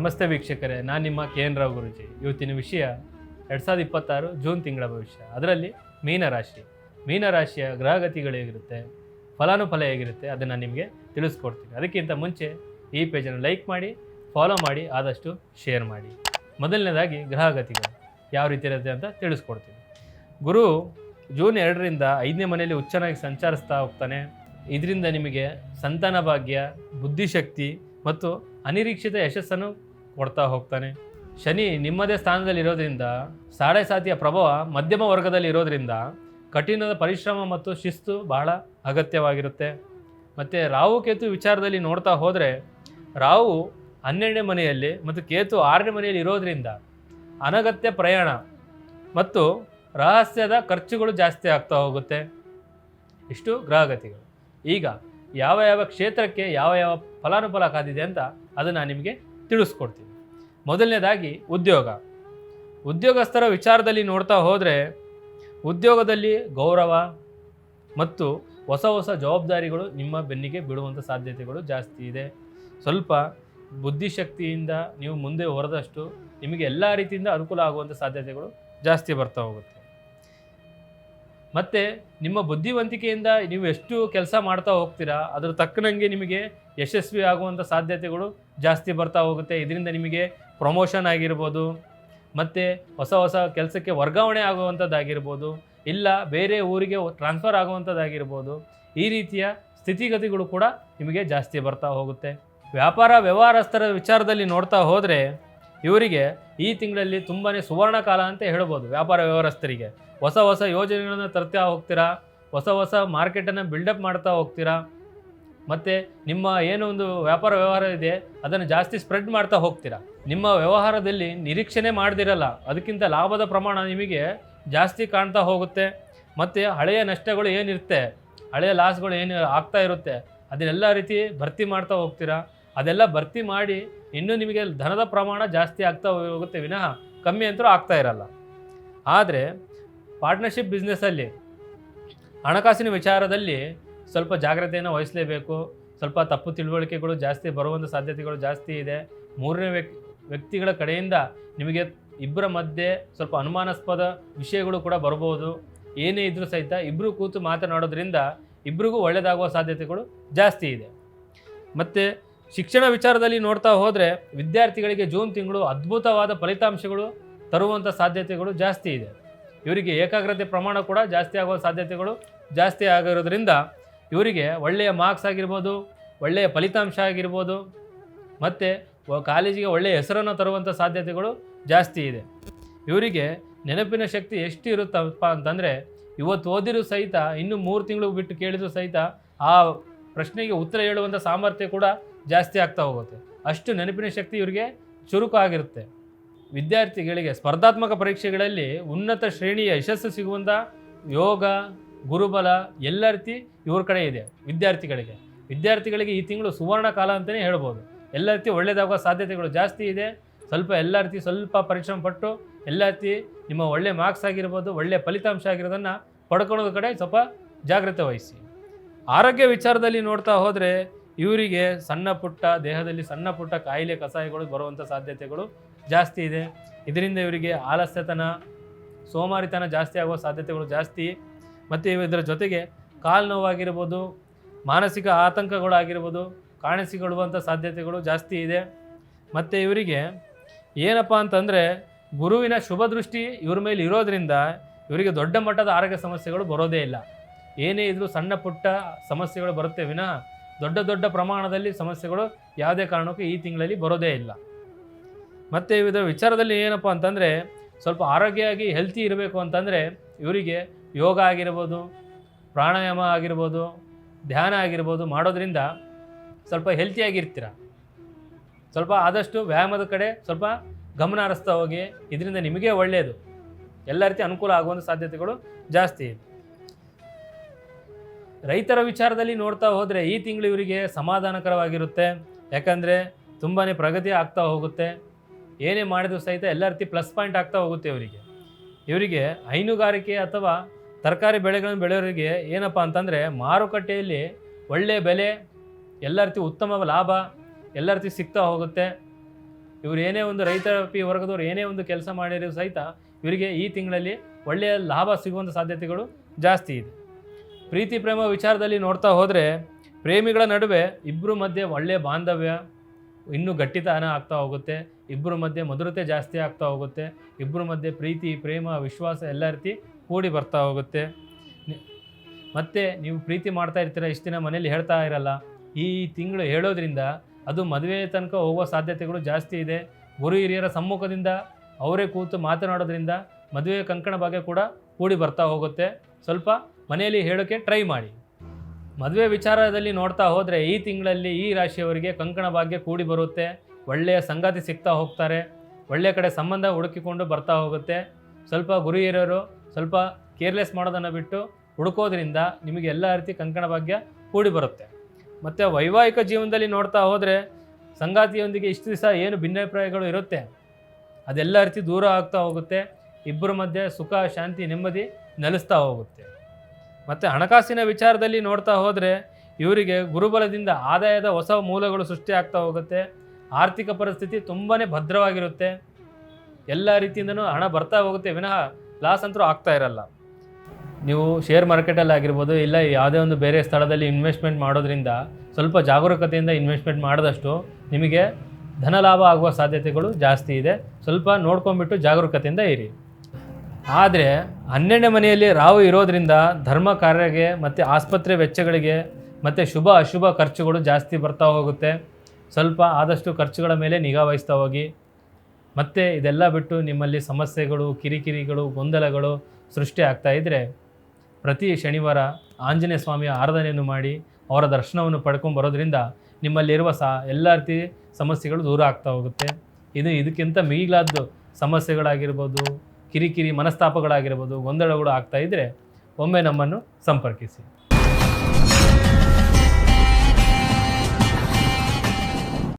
ನಮಸ್ತೆ ವೀಕ್ಷಕರೇ, ನಾನು ನಿಮ್ಮ KN ರಾವ್ ಗುರೂಜಿ. ಇವತ್ತಿನ ವಿಷಯ 2026 ಜೂನ್ ತಿಂಗಳ ಭವಿಷ್ಯ. ಅದರಲ್ಲಿ ಮೀನರಾಶಿಯ ಗ್ರಹಗತಿಗಳು ಹೇಗಿರುತ್ತೆ, ಫಲಾನುಫಲ ಹೇಗಿರುತ್ತೆ ಅದನ್ನು ನಿಮಗೆ ತಿಳಿಸ್ಕೊಡ್ತೀನಿ. ಅದಕ್ಕಿಂತ ಮುಂಚೆ ಈ ಪೇಜನ್ನು ಲೈಕ್ ಮಾಡಿ, ಫಾಲೋ ಮಾಡಿ, ಆದಷ್ಟು ಶೇರ್ ಮಾಡಿ. ಮೊದಲನೇದಾಗಿ ಗ್ರಹಗತಿಗಳು ಯಾವ ರೀತಿ ಇರುತ್ತೆ ಅಂತ ತಿಳಿಸ್ಕೊಡ್ತೀನಿ. ಗುರು ಜೂನ್ 2ರಿಂದ 5ನೇ ಮನೆಯಲ್ಲಿ ಉಚ್ಚನಾಗಿ ಸಂಚರಿಸ್ತಾ ಹೋಗ್ತಾನೆ. ಇದರಿಂದ ನಿಮಗೆ ಸಂತಾನ ಭಾಗ್ಯ, ಬುದ್ಧಿಶಕ್ತಿ ಮತ್ತು ಅನಿರೀಕ್ಷಿತ ಯಶಸ್ಸನ್ನು ಕೊಡ್ತಾ ಹೋಗ್ತಾನೆ. ಶನಿ ನಿಮ್ಮದೇ ಸ್ಥಾನದಲ್ಲಿ ಇರೋದ್ರಿಂದ ಸಾಡೆ ಸಾತಿಯ ಪ್ರಭಾವ ಮಧ್ಯಮ ವರ್ಗದಲ್ಲಿ ಇರೋದ್ರಿಂದ ಕಠಿಣದ ಪರಿಶ್ರಮ ಮತ್ತು ಶಿಸ್ತು ಬಹಳ ಅಗತ್ಯವಾಗಿರುತ್ತೆ. ಮತ್ತು ರಾಹು ಕೇತು ವಿಚಾರದಲ್ಲಿ ನೋಡ್ತಾ ಹೋದರೆ, ರಾಹು 12ನೇ ಮನೆಯಲ್ಲಿ ಮತ್ತು ಕೇತು 6ನೇ ಮನೆಯಲ್ಲಿ ಇರೋದ್ರಿಂದ ಅನಗತ್ಯ ಪ್ರಯಾಣ ಮತ್ತು ರಹಸ್ಯದ ಖರ್ಚುಗಳು ಜಾಸ್ತಿ ಆಗ್ತಾ ಹೋಗುತ್ತೆ. ಇಷ್ಟು ಗ್ರಹಗತಿಗಳು. ಈಗ ಯಾವ ಕ್ಷೇತ್ರಕ್ಕೆ ಯಾವ ಫಲಾನುಫಲ ಕಾದಿದೆ ಅಂತ ಅದನ್ನು ನಿಮಗೆ ತಿಳಿಸ್ಕೊಡ್ತೀನಿ. ಮೊದಲನೇದಾಗಿ ಉದ್ಯೋಗಸ್ಥರ ವಿಚಾರದಲ್ಲಿ ನೋಡ್ತಾ ಹೋದರೆ, ಉದ್ಯೋಗದಲ್ಲಿ ಗೌರವ ಮತ್ತು ಹೊಸ ಜವಾಬ್ದಾರಿಗಳು ನಿಮ್ಮ ಬೆನ್ನಿಗೆ ಬೀಳುವಂಥ ಸಾಧ್ಯತೆಗಳು ಜಾಸ್ತಿ ಇದೆ. ಸ್ವಲ್ಪ ಬುದ್ಧಿಶಕ್ತಿಯಿಂದ ನೀವು ಮುಂದೆ ಹೊರದಷ್ಟು ನಿಮಗೆ ಎಲ್ಲ ರೀತಿಯಿಂದ ಅನುಕೂಲ ಆಗುವಂಥ ಸಾಧ್ಯತೆಗಳು ಜಾಸ್ತಿ ಬರ್ತಾ ಹೋಗುತ್ತೆ. ಮತ್ತು ನಿಮ್ಮ ಬುದ್ಧಿವಂತಿಕೆಯಿಂದ ನೀವು ಎಷ್ಟು ಕೆಲಸ ಮಾಡ್ತಾ ಹೋಗ್ತೀರಾ ಅದರ ತಕ್ಕನಂಗೆ ನಿಮಗೆ ಯಶಸ್ವಿ ಆಗುವಂಥ ಸಾಧ್ಯತೆಗಳು ಜಾಸ್ತಿ ಬರ್ತಾ ಹೋಗುತ್ತೆ. ಇದರಿಂದ ನಿಮಗೆ ಪ್ರಮೋಷನ್ ಆಗಿರ್ಬೋದು, ಮತ್ತು ಹೊಸ ಕೆಲಸಕ್ಕೆ ವರ್ಗಾವಣೆ ಆಗುವಂಥದ್ದಾಗಿರ್ಬೋದು, ಇಲ್ಲ ಬೇರೆ ಊರಿಗೆ ಟ್ರಾನ್ಸ್ಫರ್ ಆಗುವಂಥದ್ದಾಗಿರ್ಬೋದು. ಈ ರೀತಿಯ ಸ್ಥಿತಿಗತಿಗಳು ಕೂಡ ನಿಮಗೆ ಜಾಸ್ತಿ ಬರ್ತಾ ಹೋಗುತ್ತೆ. ವ್ಯವಹಾರಸ್ಥರ ವಿಚಾರದಲ್ಲಿ ನೋಡ್ತಾ ಹೋದರೆ, ಇವರಿಗೆ ಈ ತಿಂಗಳಲ್ಲಿ ತುಂಬಾ ಸುವರ್ಣ ಕಾಲ ಅಂತ ಹೇಳ್ಬೋದು. ವ್ಯಾಪಾರ ವ್ಯವಹಾರಸ್ಥರಿಗೆ ಹೊಸ ಯೋಜನೆಗಳನ್ನು ತರ್ತಾ ಹೋಗ್ತೀರಾ, ಹೊಸ ಮಾರ್ಕೆಟನ್ನು ಬಿಲ್ಡಪ್ ಮಾಡ್ತಾ ಹೋಗ್ತೀರಾ. ಮತ್ತು ನಿಮ್ಮ ಏನೋ ಒಂದು ವ್ಯಾಪಾರ ವ್ಯವಹಾರ ಇದೆ ಅದನ್ನು ಜಾಸ್ತಿ ಸ್ಪ್ರೆಡ್ ಮಾಡ್ತಾ ಹೋಗ್ತೀರಾ. ನಿಮ್ಮ ವ್ಯವಹಾರದಲ್ಲಿ ನಿರೀಕ್ಷಣೆ ಮಾಡ್ದಿರಲ್ಲ, ಅದಕ್ಕಿಂತ ಲಾಭದ ಪ್ರಮಾಣ ನಿಮಗೆ ಜಾಸ್ತಿ ಕಾಣ್ತಾ ಹೋಗುತ್ತೆ. ಮತ್ತು ಹಳೆಯ ನಷ್ಟಗಳು ಏನಿರುತ್ತೆ, ಹಳೆಯ ಲಾಸ್ಗಳು ಏನು ಆಗ್ತಾ ಇರುತ್ತೆ ಅದನ್ನೆಲ್ಲ ರೀತಿ ಭರ್ತಿ ಮಾಡ್ತಾ ಹೋಗ್ತೀರಾ. ಅದೆಲ್ಲ ಭರ್ತಿ ಮಾಡಿ ಇನ್ನೂ ನಿಮಗೆ ಧನದ ಪ್ರಮಾಣ ಜಾಸ್ತಿ ಆಗ್ತಾ ಹೋಗುತ್ತೆ ವಿನಃ ಕಮ್ಮಿ ಅಂತೂ ಆಗ್ತಾ ಇರಲ್ಲ. ಆದರೆ ಪಾರ್ಟ್ನರ್ಶಿಪ್ ಬಿಸ್ನೆಸ್ಸಲ್ಲಿ ಹಣಕಾಸಿನ ವಿಚಾರದಲ್ಲಿ ಸ್ವಲ್ಪ ಜಾಗ್ರತೆಯನ್ನು ವಹಿಸಲೇಬೇಕು. ಸ್ವಲ್ಪ ತಪ್ಪು ತಿಳುವಳಿಕೆಗಳು ಜಾಸ್ತಿ ಬರುವಂಥ ಸಾಧ್ಯತೆಗಳು ಜಾಸ್ತಿ ಇದೆ. ಮೂರನೇ ವ್ಯಕ್ತಿಗಳ ಕಡೆಯಿಂದ ನಿಮಗೆ ಇಬ್ಬರ ಮಧ್ಯೆ ಸ್ವಲ್ಪ ಅನುಮಾನಾಸ್ಪದ ವಿಷಯಗಳು ಕೂಡ ಬರ್ಬೋದು. ಏನೇ ಇದ್ರೂ ಸಹಿತ ಇಬ್ಬರು ಕೂತು ಮಾತನಾಡೋದ್ರಿಂದ ಇಬ್ಬರಿಗೂ ಒಳ್ಳೆಯದಾಗುವ ಸಾಧ್ಯತೆಗಳು ಜಾಸ್ತಿ ಇದೆ. ಮತ್ತು ಶಿಕ್ಷಣ ವಿಚಾರದಲ್ಲಿ ನೋಡ್ತಾ ಹೋದರೆ, ವಿದ್ಯಾರ್ಥಿಗಳಿಗೆ ಜೂನ್ ತಿಂಗಳು ಅದ್ಭುತವಾದ ಫಲಿತಾಂಶಗಳು ತರುವಂಥ ಸಾಧ್ಯತೆಗಳು ಜಾಸ್ತಿ ಇದೆ. ಇವರಿಗೆ ಏಕಾಗ್ರತೆ ಪ್ರಮಾಣ ಕೂಡ ಜಾಸ್ತಿ ಆಗುವ ಸಾಧ್ಯತೆಗಳು ಜಾಸ್ತಿ ಆಗಿರೋದ್ರಿಂದ ಇವರಿಗೆ ಒಳ್ಳೆಯ ಮಾರ್ಕ್ಸ್ ಆಗಿರ್ಬೋದು, ಒಳ್ಳೆಯ ಫಲಿತಾಂಶ ಆಗಿರ್ಬೋದು, ಮತ್ತು ಕಾಲೇಜಿಗೆ ಒಳ್ಳೆಯ ಹೆಸರನ್ನು ತರುವಂಥ ಸಾಧ್ಯತೆಗಳು ಜಾಸ್ತಿ ಇದೆ. ಇವರಿಗೆ ನೆನಪಿನ ಶಕ್ತಿ ಎಷ್ಟು ಇರುತ್ತಪ್ಪ ಅಂತಂದರೆ, ಇವತ್ತು ಓದಿರೂ ಸಹಿತ ಇನ್ನು 3 ತಿಂಗಳು ಬಿಟ್ಟು ಕೇಳಿದರೂ ಸಹಿತ ಆ ಪ್ರಶ್ನೆಗೆ ಉತ್ತರ ಹೇಳುವಂಥ ಸಾಮರ್ಥ್ಯ ಕೂಡ ಜಾಸ್ತಿ ಆಗ್ತಾ ಹೋಗುತ್ತೆ. ಅಷ್ಟು ನೆನಪಿನ ಶಕ್ತಿ ಇವರಿಗೆ ಚುರುಕಾಗಿರುತ್ತೆ. ವಿದ್ಯಾರ್ಥಿಗಳಿಗೆ ಸ್ಪರ್ಧಾತ್ಮಕ ಪರೀಕ್ಷೆಗಳಲ್ಲಿ ಉನ್ನತ ಶ್ರೇಣಿಯ ಯಶಸ್ಸು ಸಿಗುವಂಥ ಯೋಗ, ಗುರುಬಲ ಎಲ್ಲ ರೀತಿ ಇವ್ರ ಕಡೆ ಇದೆ. ವಿದ್ಯಾರ್ಥಿಗಳಿಗೆ ಈ ತಿಂಗಳು ಸುವರ್ಣ ಕಾಲ ಅಂತಲೇ ಹೇಳ್ಬೋದು. ಎಲ್ಲ ರೀತಿ ಒಳ್ಳೆಯದಾಗುವ ಸಾಧ್ಯತೆಗಳು ಜಾಸ್ತಿ ಇದೆ. ಸ್ವಲ್ಪ ಪರಿಶ್ರಮ ಪಟ್ಟು ಎಲ್ಲ ರೀತಿ ನಿಮ್ಮ ಒಳ್ಳೆಯ ಮಾರ್ಕ್ಸ್ ಆಗಿರ್ಬೋದು, ಒಳ್ಳೆಯ ಫಲಿತಾಂಶ ಆಗಿರೋದನ್ನು ಪಡ್ಕೊಳ್ಳೋದ್ರ ಕಡೆ ಸ್ವಲ್ಪ ಜಾಗ್ರತೆ ವಹಿಸಿ. ಆರೋಗ್ಯ ವಿಚಾರದಲ್ಲಿ ನೋಡ್ತಾ ಹೋದರೆ, ಇವರಿಗೆ ದೇಹದಲ್ಲಿ ಸಣ್ಣ ಪುಟ್ಟ ಕಾಯಿಲೆ ಕಸಾಯಗಳು ಬರುವಂಥ ಸಾಧ್ಯತೆಗಳು ಜಾಸ್ತಿ ಇದೆ. ಇದರಿಂದ ಇವರಿಗೆ ಆಲಸ್ಯತನ, ಸೋಮಾರಿತನ ಜಾಸ್ತಿ ಆಗುವ ಸಾಧ್ಯತೆಗಳು ಜಾಸ್ತಿ. ಮತ್ತು ಇದರ ಜೊತೆಗೆ ಕಾಲು ನೋವಾಗಿರ್ಬೋದು, ಮಾನಸಿಕ ಆತಂಕಗಳಾಗಿರ್ಬೋದು ಕಾಣಿಸಿಕೊಳ್ಳುವಂಥ ಸಾಧ್ಯತೆಗಳು ಜಾಸ್ತಿ ಇದೆ. ಮತ್ತು ಇವರಿಗೆ ಏನಪ್ಪ ಅಂತಂದರೆ, ಗುರುವಿನ ಶುಭ ದೃಷ್ಟಿ ಇವ್ರ ಮೇಲೆ ಇರೋದರಿಂದ ಇವರಿಗೆ ದೊಡ್ಡ ಮಟ್ಟದ ಆರೋಗ್ಯ ಸಮಸ್ಯೆಗಳು ಬರೋದೇ ಇಲ್ಲ. ಏನೇ ಇದ್ರೂ ಸಣ್ಣ ಪುಟ್ಟ ಸಮಸ್ಯೆಗಳು ಬರುತ್ತೆ ವಿನಃ ದೊಡ್ಡ ಪ್ರಮಾಣದಲ್ಲಿ ಸಮಸ್ಯೆಗಳು ಯಾವುದೇ ಕಾರಣಕ್ಕೂ ಈ ತಿಂಗಳಲ್ಲಿ ಬರೋದೇ ಇಲ್ಲ. ಮತ್ತು ಇದರ ವಿಚಾರದಲ್ಲಿ ಏನಪ್ಪ ಅಂತಂದರೆ, ಸ್ವಲ್ಪ ಆರೋಗ್ಯವಾಗಿ ಹೆಲ್ತಿ ಇರಬೇಕು ಅಂತಂದರೆ ಇವರಿಗೆ ಯೋಗ ಆಗಿರ್ಬೋದು, ಪ್ರಾಣಾಯಾಮ ಆಗಿರ್ಬೋದು, ಧ್ಯಾನ ಆಗಿರ್ಬೋದು ಮಾಡೋದ್ರಿಂದ ಸ್ವಲ್ಪ ಹೆಲ್ತಿಯಾಗಿರ್ತೀರ. ಸ್ವಲ್ಪ ಆದಷ್ಟು ವ್ಯಾಯಾಮದ ಕಡೆ ಸ್ವಲ್ಪ ಗಮನ ಹರಿಸ್ತಾ ಹೋಗಿ. ಇದರಿಂದ ನಿಮಗೆ ಒಳ್ಳೆಯದು, ಎಲ್ಲ ರೀತಿ ಅನುಕೂಲ ಆಗುವಂಥ ಸಾಧ್ಯತೆಗಳು ಜಾಸ್ತಿ ಇದೆ. ರೈತರ ವಿಚಾರದಲ್ಲಿ ನೋಡ್ತಾ ಹೋದರೆ, ಈ ತಿಂಗಳು ಇವರಿಗೆ ಸಮಾಧಾನಕರವಾಗಿರುತ್ತೆ. ಯಾಕಂದರೆ ತುಂಬಾ ಪ್ರಗತಿ ಆಗ್ತಾ ಹೋಗುತ್ತೆ. ಏನೇ ಮಾಡಿದ್ರು ಸಹಿತ ಎಲ್ಲ ರೀತಿ ಪ್ಲಸ್ ಪಾಯಿಂಟ್ ಆಗ್ತಾ ಹೋಗುತ್ತೆ ಇವರಿಗೆ. ಹೈನುಗಾರಿಕೆ ಅಥವಾ ತರಕಾರಿ ಬೆಳೆಗಳನ್ನು ಬೆಳೆಯೋರಿಗೆ ಏನಪ್ಪ ಅಂತಂದರೆ, ಮಾರುಕಟ್ಟೆಯಲ್ಲಿ ಒಳ್ಳೆಯ ಬೆಲೆ, ಎಲ್ಲ ರೀತಿ ಉತ್ತಮ ಲಾಭ ಎಲ್ಲ ರೀತಿ ಸಿಗ್ತಾ ಹೋಗುತ್ತೆ. ಇವರು ಏನೇ ಒಂದು ರೈತಾಪಿ ವರ್ಗದವ್ರು ಏನೇ ಒಂದು ಕೆಲಸ ಮಾಡಿರೋ ಸಹಿತ ಇವರಿಗೆ ಈ ತಿಂಗಳಲ್ಲಿ ಒಳ್ಳೆಯ ಲಾಭ ಸಿಗುವಂಥ ಸಾಧ್ಯತೆಗಳು ಜಾಸ್ತಿ ಇದೆ. ಪ್ರೀತಿ ಪ್ರೇಮ ವಿಚಾರದಲ್ಲಿ ನೋಡ್ತಾ ಹೋದರೆ ಪ್ರೇಮಿಗಳ ನಡುವೆ ಇಬ್ಬರ ಮಧ್ಯೆ ಒಳ್ಳೆಯ ಬಾಂಧವ್ಯ ಇನ್ನೂ ಗಟ್ಟಿತನ ಆಗ್ತಾ ಹೋಗುತ್ತೆ. ಇಬ್ಬರ ಮಧ್ಯೆ ಮಧುರತೆ ಜಾಸ್ತಿ ಆಗ್ತಾ ಹೋಗುತ್ತೆ. ಇಬ್ಬರ ಮಧ್ಯೆ ಪ್ರೀತಿ ಪ್ರೇಮ ವಿಶ್ವಾಸ ಎಲ್ಲ ರೀತಿ ಕೂಡಿ ಬರ್ತಾ ಹೋಗುತ್ತೆ. ಮತ್ತು ನೀವು ಪ್ರೀತಿ ಮಾಡ್ತಾ ಇರ್ತೀರ, ಇಷ್ಟು ದಿನ ಮನೇಲಿ ಹೇಳ್ತಾ ಇರಲ್ಲ, ಈ ತಿಂಗಳು ಹೇಳೋದ್ರಿಂದ ಅದು ಮದುವೆ ತನಕ ಹೋಗೋ ಸಾಧ್ಯತೆಗಳು ಜಾಸ್ತಿ ಇದೆ. ಗುರು ಹಿರಿಯರ ಸಮ್ಮುಖದಿಂದ ಅವರೇ ಕೂತು ಮಾತನಾಡೋದ್ರಿಂದ ಮದುವೆ ಕಂಕಣ ಭಾಗ್ಯ ಕೂಡ ಕೂಡಿ ಬರ್ತಾ ಹೋಗುತ್ತೆ. ಸ್ವಲ್ಪ ಮನೆಯಲ್ಲಿ ಹೇಳೋಕ್ಕೆ ಟ್ರೈ ಮಾಡಿ. ಮದುವೆ ವಿಚಾರದಲ್ಲಿ ನೋಡ್ತಾ ಹೋದರೆ ಈ ತಿಂಗಳಲ್ಲಿ ಈ ರಾಶಿಯವರಿಗೆ ಕಂಕಣ ಭಾಗ್ಯ ಕೂಡಿ ಬರುತ್ತೆ. ಒಳ್ಳೆಯ ಸಂಗಾತಿ ಸಿಗ್ತಾ ಹೋಗ್ತಾರೆ. ಒಳ್ಳೆಯ ಕಡೆ ಸಂಬಂಧ ಹುಡುಕಿಕೊಂಡು ಬರ್ತಾ ಹೋಗುತ್ತೆ. ಸ್ವಲ್ಪ ಗುರು ಹಿರಿಯರು ಸ್ವಲ್ಪ ಕೇರ್ಲೆಸ್ ಮಾಡೋದನ್ನು ಬಿಟ್ಟು ಹುಡುಕೋದ್ರಿಂದ ನಿಮಗೆ ಎಲ್ಲ ರೀತಿ ಕಂಕಣ ಭಾಗ್ಯ ಕೂಡಿ ಬರುತ್ತೆ. ಮತ್ತು ವೈವಾಹಿಕ ಜೀವನದಲ್ಲಿ ನೋಡ್ತಾ ಹೋದರೆ ಸಂಗಾತಿಯೊಂದಿಗೆ ಇಷ್ಟು ದಿವಸ ಏನು ಭಿನ್ನಾಭಿಪ್ರಾಯಗಳು ಇರುತ್ತೆ ಅದೆಲ್ಲ ರೀತಿ ದೂರ ಆಗ್ತಾ ಹೋಗುತ್ತೆ. ಇಬ್ಬರ ಮಧ್ಯೆ ಸುಖ ಶಾಂತಿ ನೆಮ್ಮದಿ ನೆಲೆಸ್ತಾ ಹೋಗುತ್ತೆ. ಮತ್ತು ಹಣಕಾಸಿನ ವಿಚಾರದಲ್ಲಿ ನೋಡ್ತಾ ಹೋದರೆ ಇವರಿಗೆ ಗುರುಬಲದಿಂದ ಆದಾಯದ ಹೊಸ ಮೂಲಗಳು ಸೃಷ್ಟಿ ಆಗ್ತಾ ಹೋಗುತ್ತೆ. ಆರ್ಥಿಕ ಪರಿಸ್ಥಿತಿ ತುಂಬಾ ಭದ್ರವಾಗಿರುತ್ತೆ. ಎಲ್ಲ ರೀತಿಯಿಂದನೂ ಹಣ ಬರ್ತಾ ಹೋಗುತ್ತೆ, ವಿನಃ ಲಾಸ್ ಅಂತೂ ಆಗ್ತಾ ಇರಲ್ಲ. ನೀವು ಶೇರ್ ಮಾರ್ಕೆಟಲ್ಲಿ ಆಗಿರ್ಬೋದು, ಇಲ್ಲ ಯಾವುದೇ ಒಂದು ಬೇರೆ ಸ್ಥಳದಲ್ಲಿ ಇನ್ವೆಸ್ಟ್ಮೆಂಟ್ ಮಾಡೋದ್ರಿಂದ ಸ್ವಲ್ಪ ಜಾಗರೂಕತೆಯಿಂದ ಇನ್ವೆಸ್ಟ್ಮೆಂಟ್ ಮಾಡಿದಷ್ಟು ನಿಮಗೆ ಧನ ಲಾಭ ಆಗುವ ಸಾಧ್ಯತೆಗಳು ಜಾಸ್ತಿ ಇದೆ. ಸ್ವಲ್ಪ ನೋಡ್ಕೊಂಡ್ಬಿಟ್ಟು ಜಾಗರೂಕತೆಯಿಂದ ಇರಿ. ಆದರೆ 12ನೇ ಮನೆಯಲ್ಲಿ ರಾಹು ಇರೋದ್ರಿಂದ ಧರ್ಮ ಕಾರ್ಯಗೆ ಮತ್ತು ಆಸ್ಪತ್ರೆ ವೆಚ್ಚಗಳಿಗೆ ಮತ್ತು ಶುಭ ಅಶುಭ ಖರ್ಚುಗಳು ಜಾಸ್ತಿ ಬರ್ತಾ ಹೋಗುತ್ತೆ. ಸ್ವಲ್ಪ ಆದಷ್ಟು ಖರ್ಚುಗಳ ಮೇಲೆ ನಿಗಾ ವಹಿಸ್ತಾ ಹೋಗಿ. ಮತ್ತು ಇದೆಲ್ಲ ಬಿಟ್ಟು ನಿಮ್ಮಲ್ಲಿ ಸಮಸ್ಯೆಗಳು ಕಿರಿಕಿರಿಗಳು ಗೊಂದಲಗಳು ಸೃಷ್ಟಿ ಆಗ್ತಾ ಇದ್ದರೆ ಪ್ರತಿ ಶನಿವಾರ ಆಂಜನೇಯ ಸ್ವಾಮಿಯ ಆರಾಧನೆಯನ್ನು ಮಾಡಿ ಅವರ ದರ್ಶನವನ್ನು ಪಡ್ಕೊಂಬರೋದ್ರಿಂದ ನಿಮ್ಮಲ್ಲಿರುವ ಎಲ್ಲ ರೀತಿ ಸಮಸ್ಯೆಗಳು ದೂರ ಆಗ್ತಾ ಹೋಗುತ್ತೆ. ಇದಕ್ಕಿಂತ ಮಿಗಿಲಾದ್ದು ಸಮಸ್ಯೆಗಳಾಗಿರ್ಬೋದು, ಕಿರಿಕಿರಿ ಮನಸ್ತಾಪಗಳಾಗಿರ್ಬೋದು, ಗೊಂದಲಗಳು ಆಗ್ತಾ ಇದ್ದರೆ ಒಮ್ಮೆ ನಮ್ಮನ್ನು ಸಂಪರ್ಕಿಸಿ.